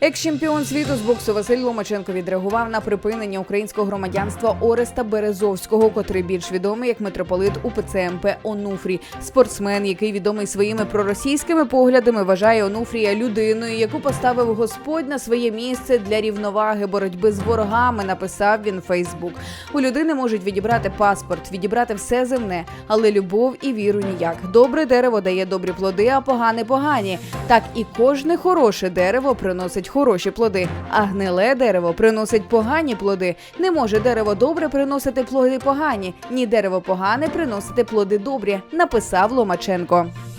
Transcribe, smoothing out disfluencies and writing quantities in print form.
Екс-чемпіон світу з боксу Василь Ломаченко відреагував на припинення українського громадянства Ореста Березовського, котрий більш відомий як митрополит УПЦ МП Онуфрій. Спортсмен, який відомий своїми проросійськими поглядами, вважає Онуфрія людиною, яку поставив Господь на своє місце для рівноваги боротьби з ворогами, написав він в Фейсбук. У людини можуть відібрати паспорт, відібрати все земне, але любов і віру ніяк. Добре дерево дає добрі плоди, а погане – погані. Так і кожне хороше дерево приносить хороші плоди, а гниле дерево приносить погані плоди. Не може дерево добре приносити плоди погані, ні дерево погане приносити плоди добрі, написав Ломаченко.